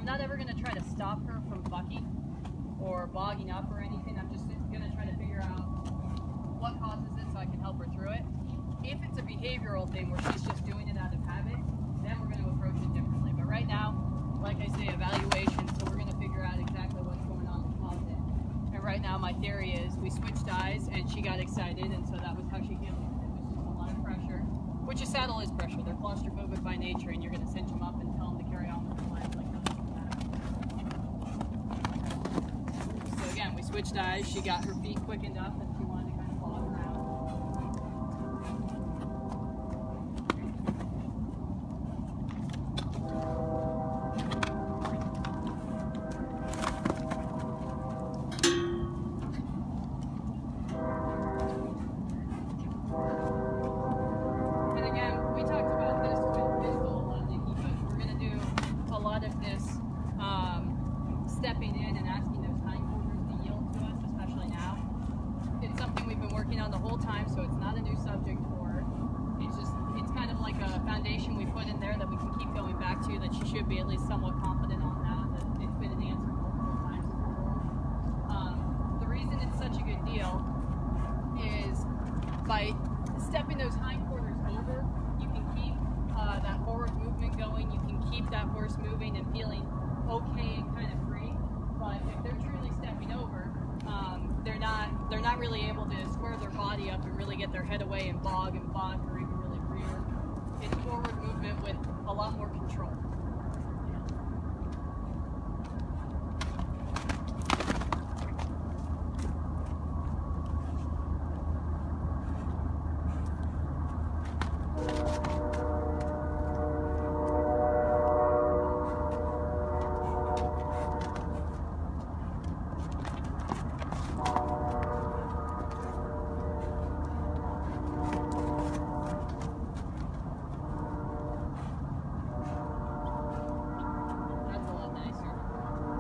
I'm not ever going to try to stop her from bucking or bogging up or anything. I'm just going to try to figure out what causes it so I can help her through it. If it's a behavioral thing where she's just doing it out of habit, then we're going to approach it differently. But right now, like I say, evaluation, so we're going to figure out exactly what's going on to cause it. And right now my theory is we switched eyes and she got excited, and so that was how she healed it. It was just a lot of pressure, which a saddle is pressure. They're claustrophobic by nature, and you're going to cinch them up and tell them to carry on with their life like nothing will happen. So again, we switched eyes. She got her feet quickened up and she wanted to kind of log around. Stepping in and asking those hindquarters to yield to us, especially now. It's something we've been working on the whole time, so it's not a new subject for her. It's kind of like a foundation we put in there that we can keep going back to, that she should be at least somewhat confident on that it's been an answer multiple times before. The reason it's such a good deal is by stepping those hindquarters over, you can keep that forward movement going, you can keep that horse moving and feeling okay and kind of free. But if they're truly stepping over, they're not really able to square their body up and really get their head away and bog and buck or even really rear. It's forward movement with a lot more control.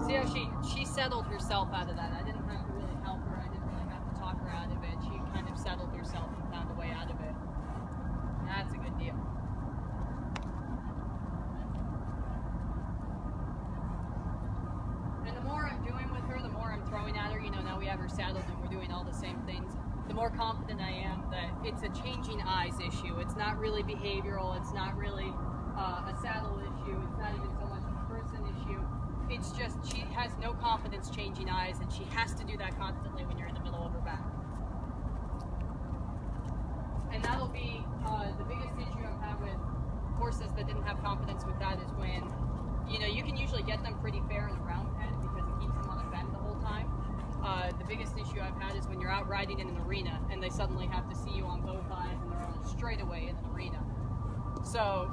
See how she settled herself out of that. I didn't have to really help her. I didn't really have to talk her out of it. She kind of settled herself and found a way out of it. And that's a good deal. And the more I'm doing with her, the more I'm throwing at her. You know, now we have her saddled and we're doing all the same things. The more confident I am that it's a changing eyes issue. It's not really behavioral. It's not really a saddle issue. It's not even so much a person issue. It's just she has no confidence changing eyes, and she has to do that constantly when you're in the middle of her back. And that'll be the biggest issue I've had with horses that didn't have confidence with that, is when, you know, you can usually get them pretty fair in a round pen because it keeps them on a bend the whole time. The biggest issue I've had is when you're out riding in an arena and they suddenly have to see you on both eyes and they're on a straightaway in an arena. So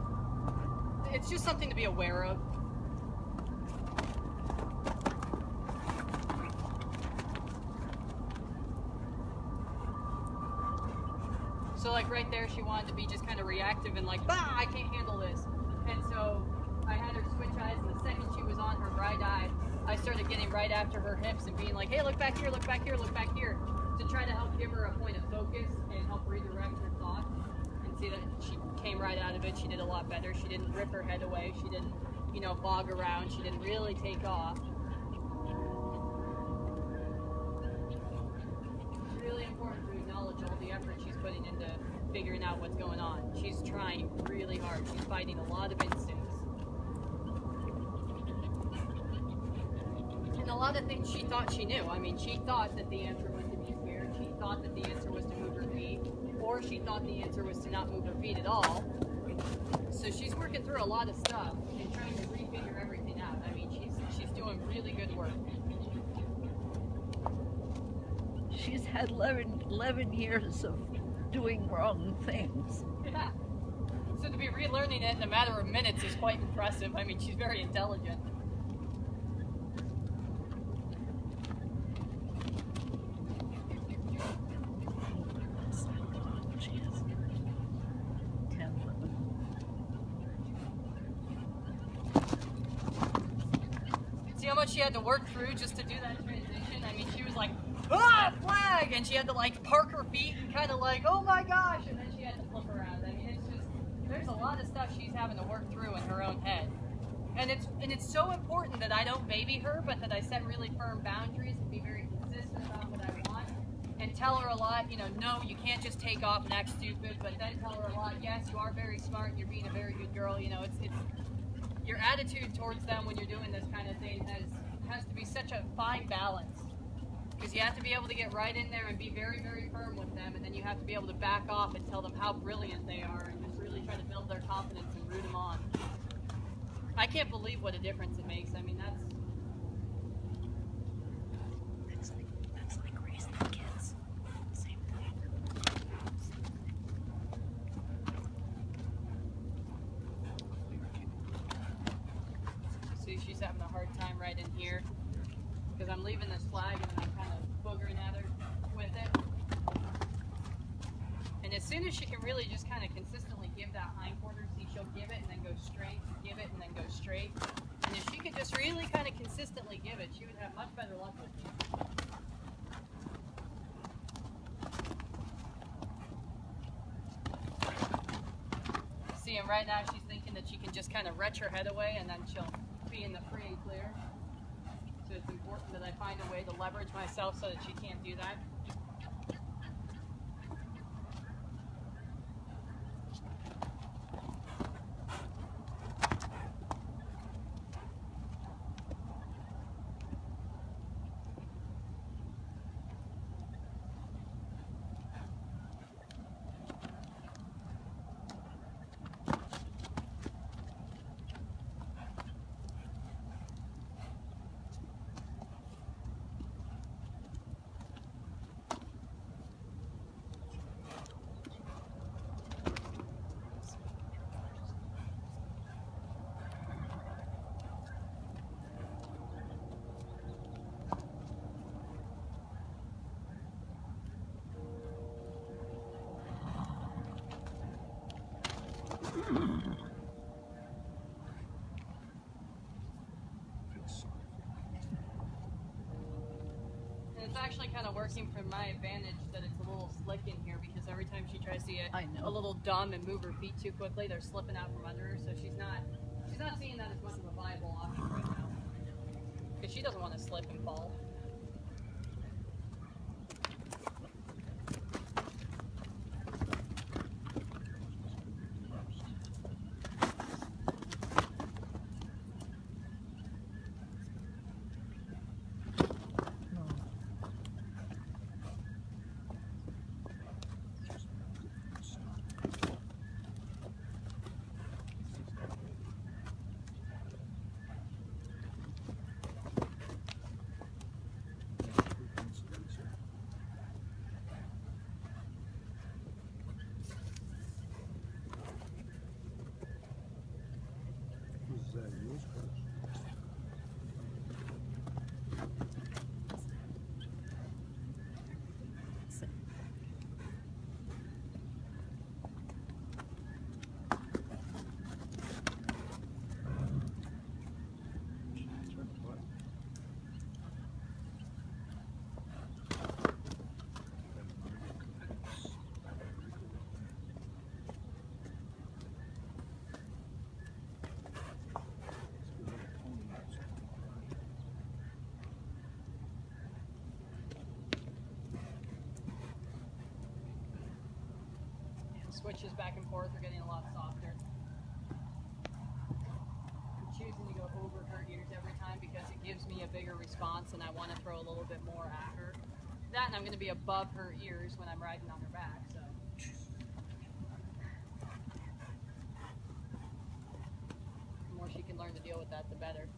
it's just something to be aware of. So like right there, she wanted to be just kind of reactive and like, bah, I can't handle this. And so I had her switch eyes, and the second she was on her right eye, I started getting right after her hips and being like, hey, look back here, look back here, look back here, to try to help give her a point of focus and help redirect her thought. And see that she came right out of it. She did a lot better. She didn't rip her head away. She didn't, you know, bog around. She didn't really take off. It's really important to acknowledge all the effort she's putting into figuring out what's going on. She's trying really hard. She's fighting a lot of instincts. And a lot of things she thought she knew. I mean, she thought that the answer was to be scared. She thought that the answer was to move her feet. Or she thought the answer was to not move her feet at all. So she's working through a lot of stuff and trying to refigure everything out. I mean, she's doing really good work. She's had 11 years of doing wrong things. Yeah. So to be relearning it in a matter of minutes is quite impressive. I mean, she's very intelligent. See how much she had to work through just to do that transition? I mean, she was like, ah, flag! And she had to like park her feet and kind of like, oh my gosh! And then she had to flip around. I mean, it's just, there's a lot of stuff she's having to work through in her own head. And it's so important that I don't baby her, but that I set really firm boundaries and be very consistent about what I want. And tell her a lot, no, you can't just take off and act stupid, but then tell her a lot, yes, you are very smart and you're being a very good girl. It's your attitude towards them when you're doing this kind of thing has to be such a fine balance. Because you have to be able to get right in there and be very, very firm with them, and then you have to be able to back off and tell them how brilliant they are and just really try to build their confidence and root them on. I can't believe what a difference it makes. I mean, that's like raising kids. Same thing. See, she's having a hard time right in here because I'm leaving this flag and I'm kind of boogering at her with it. And as soon as she can really just kind of consistently give that hindquarter, see, she'll give it and then go straight, give it and then go straight. And if she could just really kind of consistently give it, she would have much better luck with you. See, and right now she's thinking that she can just kind of retch her head away and then she'll be in the free and clear. So it's important that I find a way to leverage myself so that she can't do that. And it's actually kind of working for my advantage that it's a little slick in here, because every time she tries to get a little dumb and move her feet too quickly, they're slipping out from under her, so she's not seeing that as much of a viable option right now. Because she doesn't want to slip and fall. Switches back and forth are getting a lot softer. I'm choosing to go over her ears every time because it gives me a bigger response and I want to throw a little bit more at her. That, and I'm going to be above her ears when I'm riding on her back. So the more she can learn to deal with that, the better.